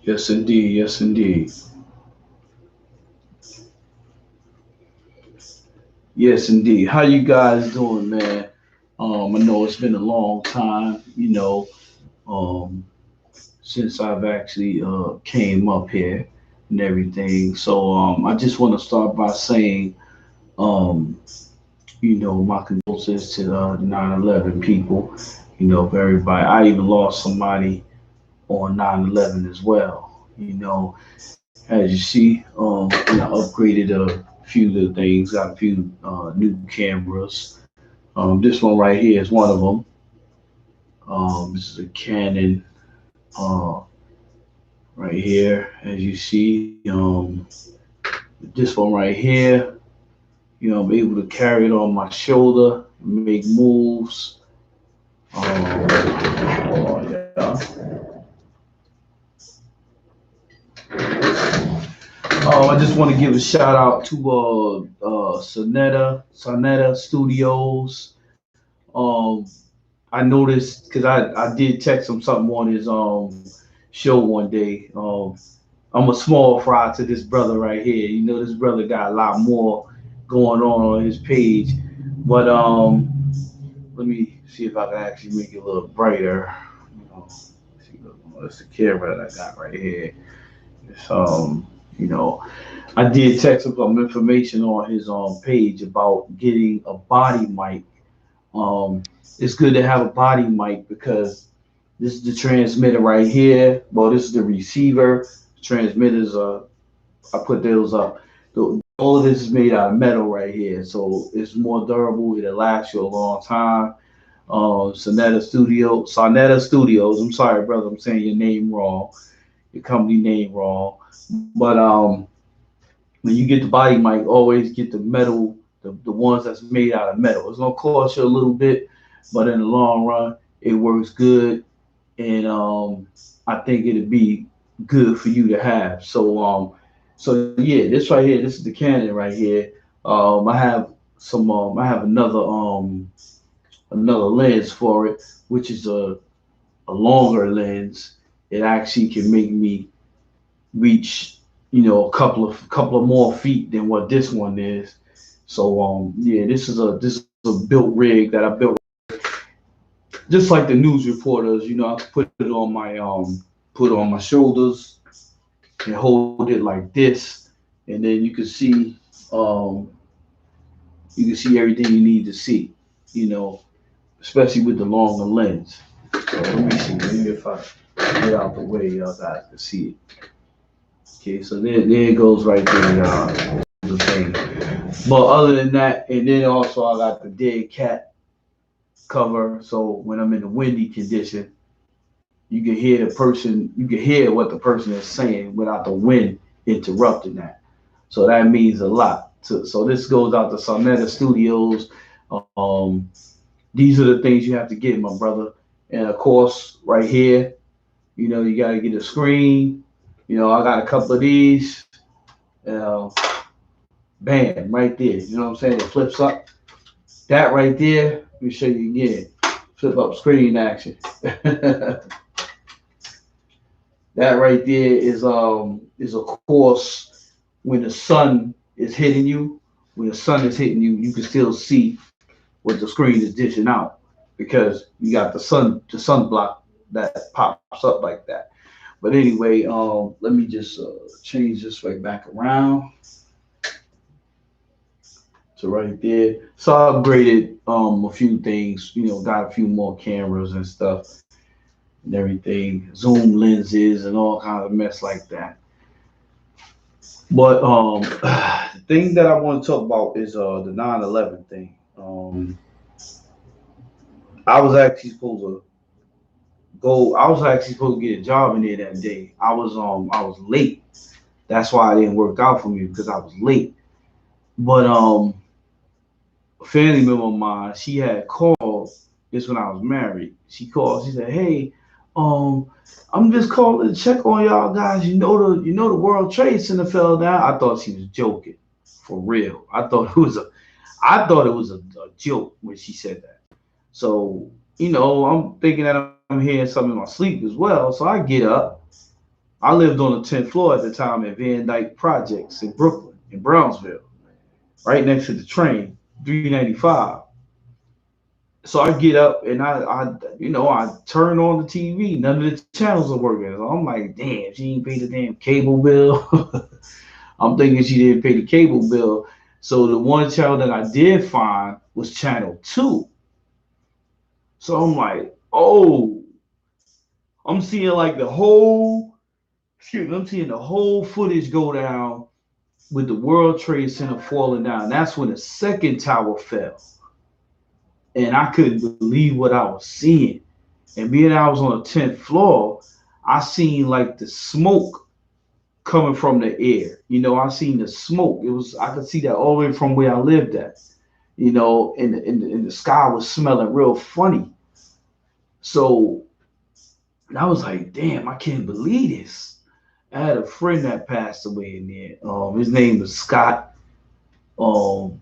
Yes, indeed. Yes, indeed. Yes, indeed. How you guys doing, man? I know it's been a long time, um, since I've actually came up here and everything. So I just want to start by saying, um, my condolences to the 9/11 people. For everybody. I even lost somebody on 9/11 as well. As you see, upgraded a few of the things, got a few new cameras. This one right here is one of them. This is a Canon uh, right here, as you see. This one right here, I'm able to carry it on my shoulder, make moves. Oh yeah. I just want to give a shout out to Sonetta Studios. Um, I noticed because I did text him something on his show one day. I'm a small fry to this brother right here. This brother got a lot more going on his page. But let me see if I can actually make it a little brighter. See, that's the camera that I got right here. It's, you know, I did text him some information on his page about getting a body mic. Um, it's good to have a body mic because this is the transmitter right here. Well, this is the receiver. Transmitters, I put those up. All of this is made out of metal right here, so it's more durable. It'll last you a long time. Sonetta Studios. I'm sorry, brother. I'm saying your name wrong, your company name wrong. But when you get the body mic, always get the metal, the ones that's made out of metal. It's gonna cost you a little bit, but in the long run, it works good, and I think it'd be good for you to have. So yeah, this right here, this is the Canon right here. I have another lens for it, which is a longer lens. It actually can make me reach, a couple of more feet than what this one is. So yeah, this is a built rig that I built just like the news reporters. I put it on my shoulders and hold it like this, and then um, you can see everything you need to see. You know, especially with the longer lens. So let me see. Maybe if I get out the way, y'all guys can see it. Okay, so there it goes right there, y'all. The thing. But other than that, and then also I got the dead cat cover. So when I'm in a windy condition, you can hear what the person is saying without the wind interrupting that. So that means a lot. So this goes out to Sonetta Studios. Um, these are the things you have to get, my brother. And of course, right here, you got to get a screen. I got a couple of these. Uh, Bam, right there. You know what I'm saying? It flips up. That right there, let me show you again. Flip up screen action. That right there is of course when the sun is hitting you. When the sun is hitting you, you can still see what the screen is dishing out because you got the sunblock that pops up like that. But anyway, let me just change this right back around to right there. So I upgraded a few things, got a few more cameras and stuff and everything, zoom lenses and all kinds of mess like that. But the thing that I want to talk about is the 9/11 thing. I was actually supposed to I was actually supposed to get a job in there that day. I was late. That's why it didn't work out for me because I was late. But a family member of mine, she had called this when I was married. She called, she said, "Hey, um, I'm just calling to check on y'all guys. You know the World Trade Center fell down." I thought she was joking. For real. I thought it was a joke when she said that. So, I'm thinking that I'm hearing something in my sleep as well. So I get up I lived on the 10th floor at the time at Van Dyke Projects in Brooklyn, in Brownsville, right next to the train, 395. So I get up and I turn on the TV. None of the channels are working. So I'm like, damn, she ain't paid the damn cable bill. I'm thinking she didn't pay the cable bill. So the one channel that I did find was channel two. So I'm like, oh, I'm seeing like the whole, excuse me, I'm seeing the whole footage go down with the World Trade Center falling down. That's when the second tower fell. And I couldn't believe what I was seeing. And being I was on the 10th floor, I seen like the smoke coming from the air. I seen the smoke. I could see that all the way from where I lived at. And the sky was smelling real funny. So I was like, damn, I can't believe this. I had a friend that passed away in there. His name was Scott. Um,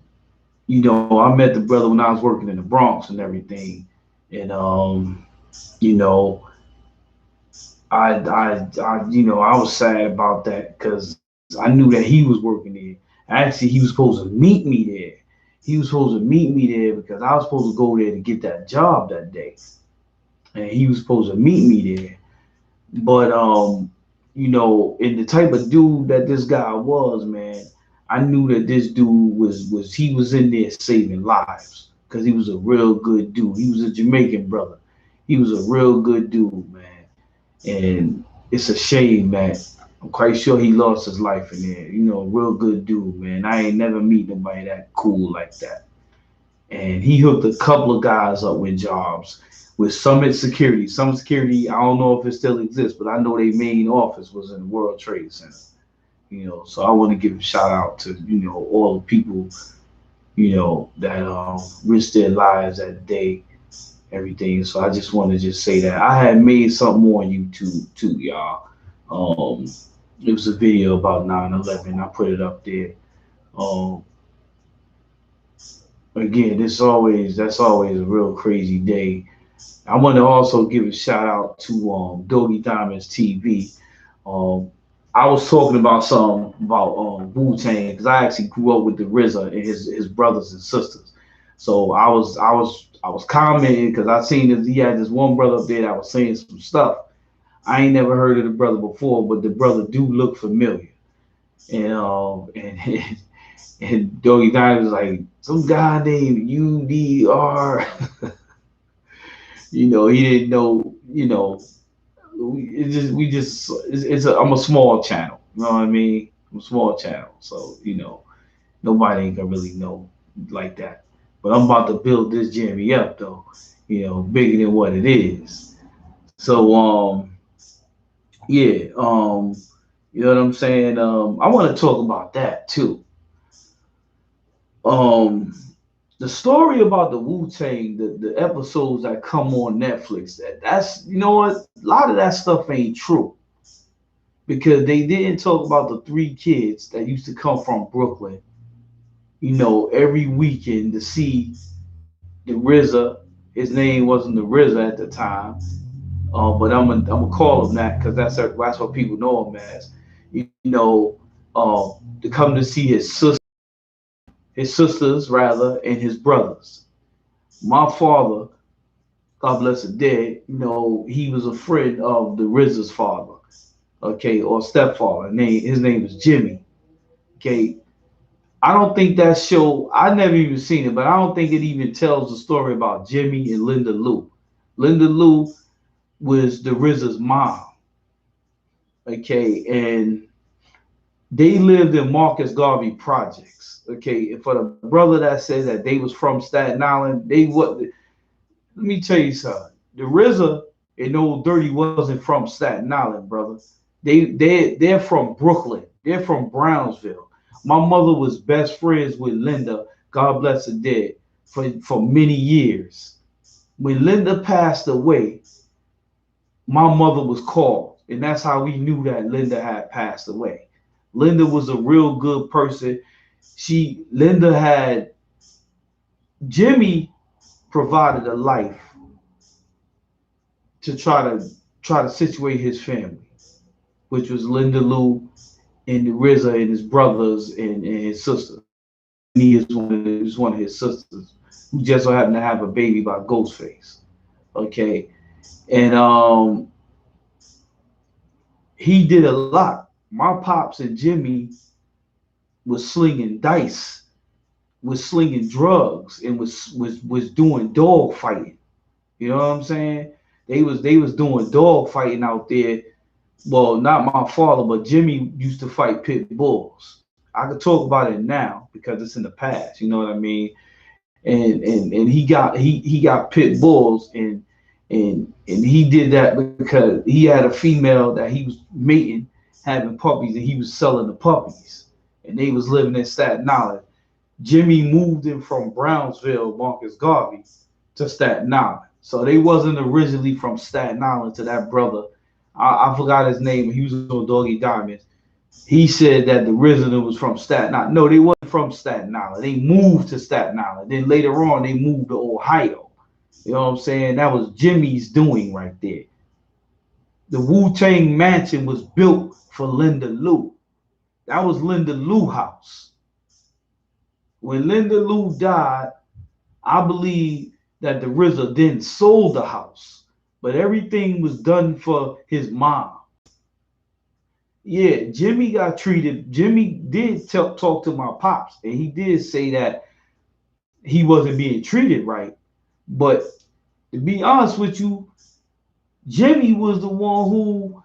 I met the brother when I was working in the Bronx and everything. And you know, I was sad about that because I knew that he was working there. Actually, he was supposed to meet me there. He was supposed to meet me there because I was supposed to go there to get that job that day, and he was supposed to meet me there. But and the type of dude that this guy was, man, I knew that this dude was he was in there saving lives because he was a real good dude. He was a Jamaican brother. He was a real good dude, man. And it's a shame that I'm quite sure he lost his life in there. A real good dude, man. I ain't never meet nobody that cool like that. And he hooked a couple of guys up with jobs with Summit Security. Summit Security, I don't know if it still exists, but I know their main office was in the World Trade Center. So I want to give a shout out to all the people that risked their lives that day, everything. So I just want to just say that I had made something more on YouTube too, y'all. Um, it was a video about 9/11. I put it up there. Um, Again, that's always a real crazy day. I want to also give a shout out to Doggy Diamonds TV. Um, I was talking about something about Wu Tang because I actually grew up with the RZA and his brothers and sisters. So I was commenting because I seen that he had this one brother up there that was saying some stuff. I ain't never heard of the brother before, but the brother do look familiar. And and Doggy Diamond was like some guy named UDR. He didn't know. I'm a small channel. You know what I mean? I'm a small channel, so nobody ain't gonna really know like that. But I'm about to build this Jimmy up though. Bigger than what it is. So yeah, you know what I'm saying? I want to talk about that too. Um, the story about the Wu Tang, the episodes that come on Netflix, that's what, a lot of that stuff ain't true because they didn't talk about the three kids that used to come from Brooklyn, every weekend to see the RZA. His name wasn't the RZA at the time, but I'm gonna call him that because that's what people know him as. To come to see his sisters rather, and his brothers. My father, God bless the dead, he was a friend of the RZA's father, okay, or stepfather. His name was Jimmy. Okay. I don't think that show, I never even seen it, but I don't think it even tells the story about Jimmy and Linda Lou. Linda Lou was the RZA's mom. Okay. And they lived in Marcus Garvey projects. Okay. And for the brother that said that they was from Staten Island, they what let me tell you something. The RZA and Old Dirty wasn't from Staten Island, brother. They're from Brooklyn. They're from Brownsville. My mother was best friends with Linda, God bless her dead, for many years. When Linda passed away, my mother was called, and that's how we knew that Linda had passed away. Linda was a real good person. Linda had Jimmy provided a life to try to situate his family. which was Linda Lou and the RZA and his brothers and his sister. He is one of his sisters who just so happened to have a baby by Ghostface. Okay, and he did a lot. My pops and Jimmy was slinging dice, was slinging drugs, and was doing dog fighting. You know what I'm saying? They was doing dog fighting out there. Well, not my father, but Jimmy used to fight pit bulls. I could talk about it now because it's in the past. You know what I mean? And he got pit bulls and he did that because he had a female that he was mating, having puppies, and he was selling the puppies, and they was living in Staten Island. Jimmy moved him from Brownsville, Marcus Garvey, to Staten Island. So they wasn't originally from Staten Island to that brother. I forgot his name. He was on Doggy Diamonds. He said that the resident was from Staten Island. No, they wasn't from Staten Island. They moved to Staten Island. Then later on, they moved to Ohio. You know what I'm saying? That was Jimmy's doing right there. The Wu-Tang Mansion was built for Linda Lou. That was Linda Lou house. When Linda Lou died, I believe that the RZA then sold the house, but everything was done for his mom. Yeah, Jimmy got treated. Jimmy did talk to my pops, and he did say that he wasn't being treated right. But to be honest with you, Jimmy was the one who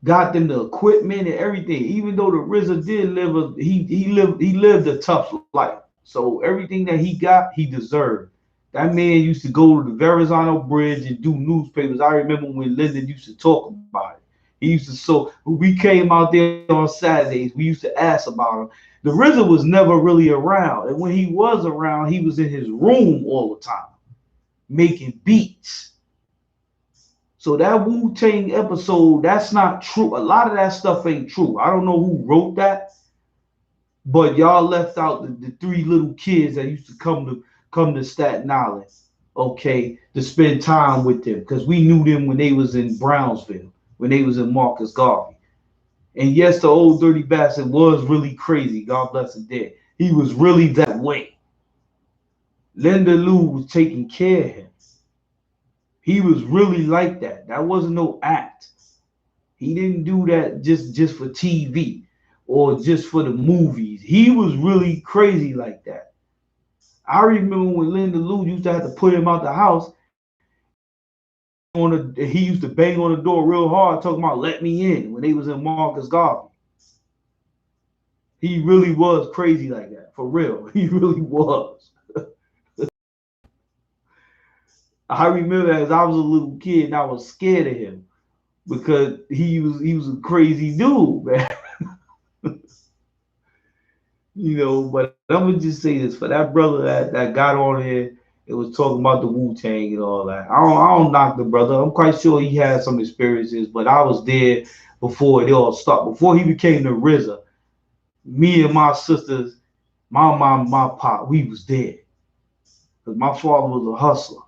got them the equipment and everything. Even though the RZA did live he lived a tough life. So everything that he got, he deserved. That man used to go to the Verrazano Bridge and do newspapers. I remember when Lyndon used to talk about it. He used to when we came out there on Saturdays, we used to ask about him. The RZA was never really around, and when he was around, he was in his room all the time making beats. So that Wu-Tang episode, that's not true. A lot of that stuff ain't true. I don't know who wrote that, but y'all left out the three little kids that used to come to Staten Island, okay, to spend time with them, because we knew them when they was in Brownsville, when they was in Marcus Garvey. And yes, the old dirty bastard was really crazy. God bless him dead. He was really that way. Linda Lou was taking care of him. He was really like that. That wasn't no act. He didn't do that just for TV or just for the movies. He was really crazy like that. I remember when Linda Lou used to have to put him out the house. He used to bang on the door real hard, talking about "let me in" when they was in Marcus Garvey. He really was crazy like that, for real. He really was. I remember as I was a little kid, and I was scared of him because he was a crazy dude, man. You know, but I'm gonna just say this for that brother that got on here. It was talking about the Wu-Tang and all that. I don't knock the brother. I'm quite sure he had some experiences, but I was there before it all started. Before he became the RZA, me and my sisters, my mom, my pop, we was there. Because my father was a hustler.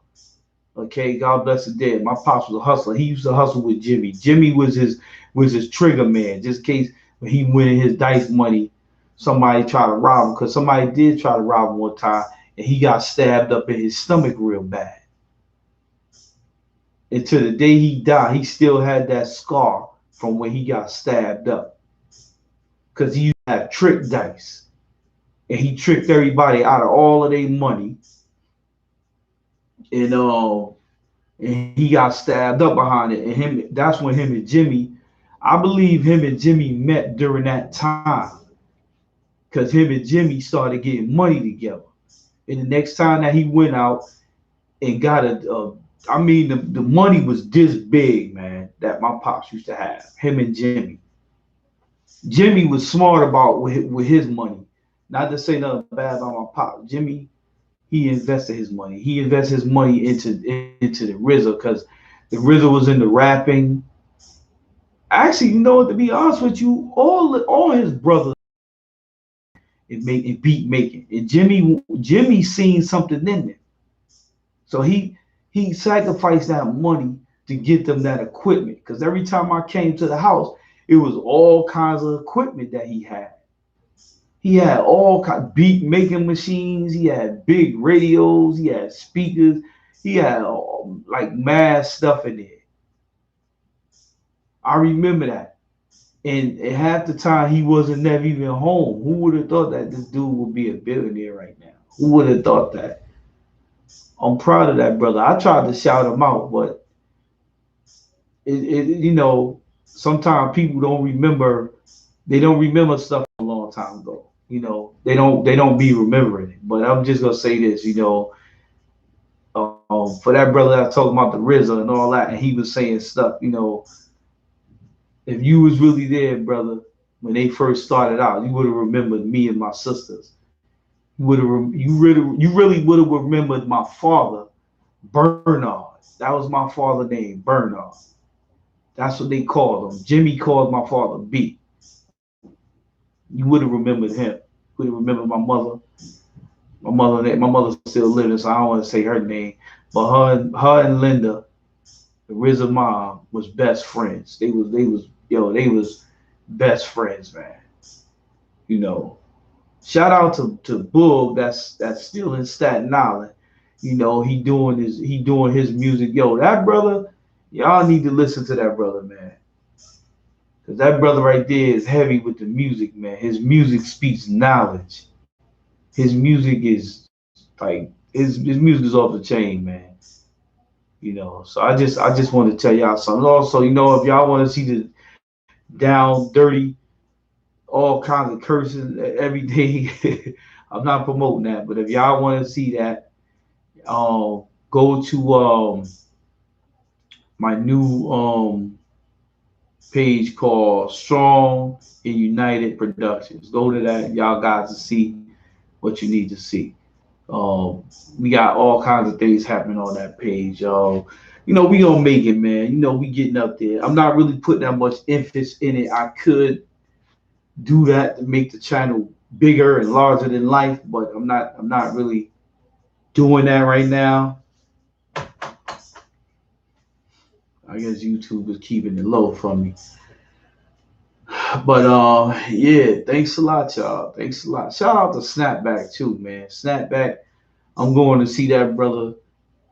Okay, God bless his dead. My pops was a hustler. He used to hustle with Jimmy. Jimmy was his trigger man, just in case when he winning his dice money, somebody tried to rob him. Because somebody did try to rob him one time, and he got stabbed up in his stomach real bad. And to the day he died, he still had that scar from when he got stabbed up. Because he used to have trick dice. And he tricked everybody out of all of their money. And he got stabbed up behind it. And that's when him and Jimmy, I believe him and Jimmy met during that time. Because him and Jimmy started getting money together. And the next time that he went out and got the money was this big, man, that my pops used to have, him and Jimmy. Jimmy was smart about with his money. Not to say nothing bad about my pop. Jimmy, he invested his money. He invested his money into the RZA because the RZA was into rapping. Actually, you know what? To be honest with you, all his brothers in beat making, and Jimmy seen something in there, so he sacrificed that money to get them that equipment. Because every time I came to the house, it was all kinds of equipment that he had. He had all kind beat making machines. He had big radios. He had speakers. He had like mad stuff in there. I remember that. And at half the time he wasn't never even home. Who would have thought that this dude would be a billionaire right now? Who would have thought that? I'm proud of that brother. I tried to shout him out, but sometimes people don't remember. They don't remember stuff from a long time ago. They don't be remembering it. But I'm just gonna say this. For that brother that was talking about the RZA and all that, and he was saying stuff. If you was really there, brother, when they first started out, you would have remembered me and my sisters. You really would have remembered my father, Bernard. That was my father's name, Bernard. That's what they called him. Jimmy called my father B. You would have remembered him. Would have remembered my mother. My mother's still living, so I don't want to say her name. But her and Linda, the RZA mom, was best friends. They was best friends, man. You know. Shout out to Boog, that's still in Staten Island. He doing his music. Yo, that brother, y'all need to listen to that brother, man. Cause that brother right there is heavy with the music, man. His music speaks knowledge. His music is like his music is off the chain, man. So I just want to tell y'all something. Also, if y'all want to see the down, dirty, all kinds of cursing every day, I'm not promoting that. But if y'all want to see that, go to my new page called Strong and United Productions. Go to that, y'all guys, to see what you need to see. Um, we got all kinds of things happening on that page, y'all. We gonna make it, man. We getting up there. I'm not really putting that much emphasis in it. I could do that to make the channel bigger and larger than life, but I'm not really doing that right now. I guess YouTube is keeping it low from me. But yeah, thanks a lot, y'all. Thanks a lot. Shout out to Snapback too, man. Snapback, I'm going to see that brother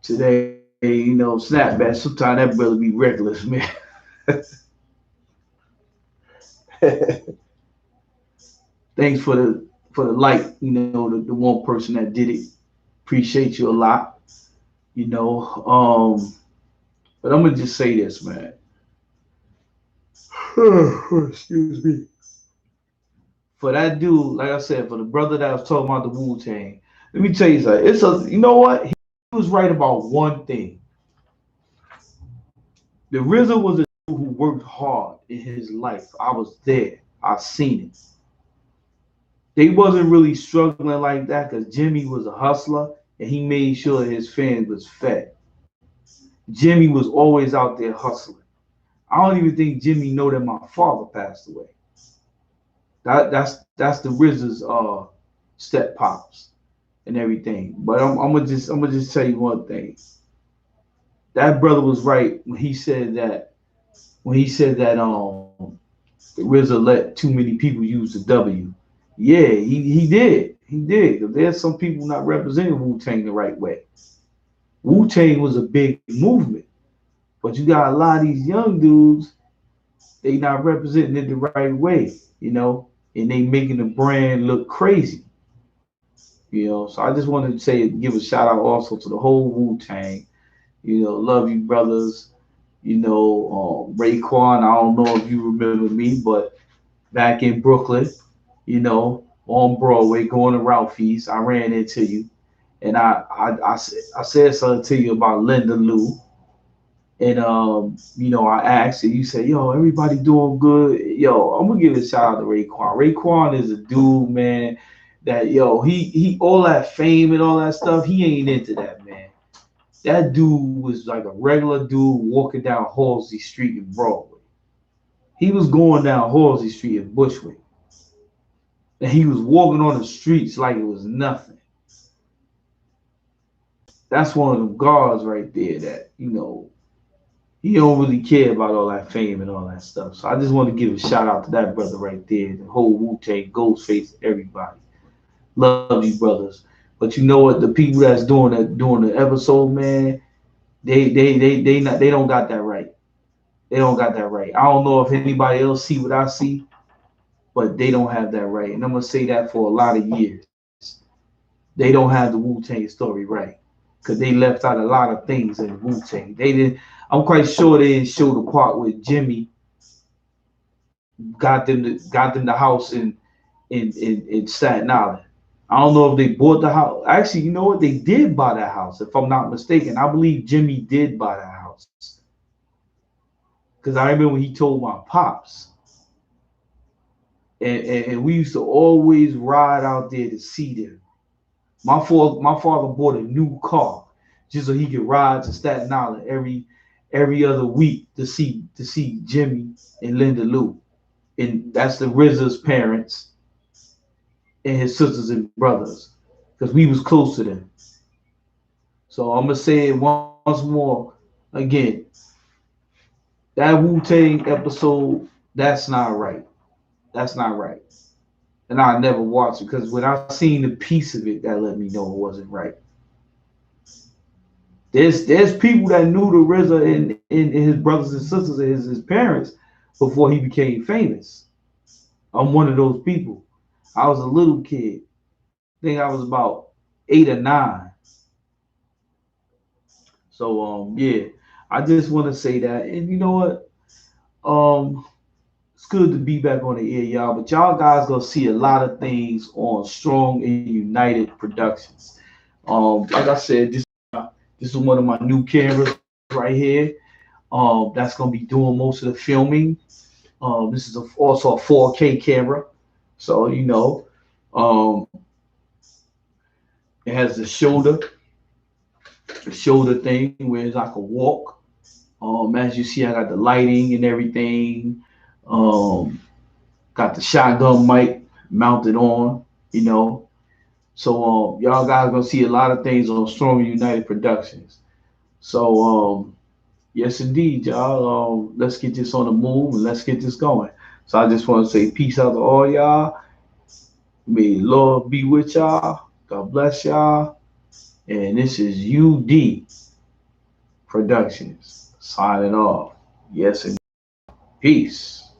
today. Snapback. Sometimes that brother be reckless, man. Thanks for the like. The one person that did it. Appreciate you a lot. You know. But I'm gonna just say this, man. Excuse me. For that dude, like I said, for the brother that was talking about the Wu Tang, let me tell you something. You know what? He was right about one thing. The RZA was a dude who worked hard in his life. I was there. I seen it. They wasn't really struggling like that because Jimmy was a hustler and he made sure his fans was fed. Jimmy was always out there hustling. I don't even think Jimmy know that my father passed away. That's the RZA's step pops and everything. But I'm gonna just tell you one thing. That brother was right when he said that the RZA let too many people use the W. Yeah, he did. He did. 'Cause there's some people not representing Wu Tang the right way. Wu Tang was a big movement, but you got a lot of these young dudes. They not representing it the right way, and they making the brand look crazy. So I just wanted to give a shout out also to the whole Wu Tang. Love you brothers. Raekwon. I don't know if you remember me, but back in Brooklyn, on Broadway, going to Ralphie's, I ran into you, and I said something to you about Linda Lou, and I asked you. You said, "Yo, everybody doing good." Yo, I'm gonna give a shout out to Raekwon. Raekwon is a dude, man. That he all that fame and all that stuff. He ain't into that, man. That dude was like a regular dude walking down Halsey Street in Broadway. He was going down Halsey Street in Bushwick. And he was walking on the streets like it was nothing. That's one of the guards right there that, He don't really care about all that fame and all that stuff. So I just want to give a shout out to that brother right there, the whole Wu Tang, Ghostface, everybody. Love you, brothers. But you know what? The people that's doing the episode, man, they don't got that right. They don't got that right. I don't know if anybody else see what I see, but they don't have that right. And I'm gonna say that for a lot of years. They don't have the Wu Tang story right because they left out a lot of things in Wu Tang. They didn't. I'm quite sure they didn't show the part where Jimmy got them the house in Staten Island. I don't know if they bought the house. Actually, you know what? They did buy that house, if I'm not mistaken. I believe Jimmy did buy that house because I remember when he told my pops, and we used to always ride out there to see them. My father bought a new car just so he could ride to Staten Island every other week to see Jimmy and Linda Lou, and that's the RZA's parents and his sisters and brothers, because we was close to them. So I'm gonna say it once more again. That Wu Tang episode, that's not right. That's not right. And I never watched it because when I seen the piece of it, that let me know it wasn't right. There's people that knew the RZA and his brothers and sisters and his parents before he became famous. I'm one of those people. I was a little kid. I think I was about 8 or 9. So yeah, I just want to say that. And you know what? Um it's good to be back on the air, y'all. But y'all guys gonna see a lot of things on Strong and United Productions. Like I said, this is one of my new cameras right here. That's gonna be doing most of the filming. This is also a 4K camera, so um, it has the shoulder thing where I can walk. As you see, I got the lighting and everything. Um, got the shotgun mic mounted on. You know, so y'all guys gonna see a lot of things on Strong and United Productions. So yes, indeed, y'all. Let's get this on the move and let's get this going. So I just want to say peace out to all y'all. May Lord be with y'all. God bless y'all. And this is UD Productions signing off. Yes, and peace.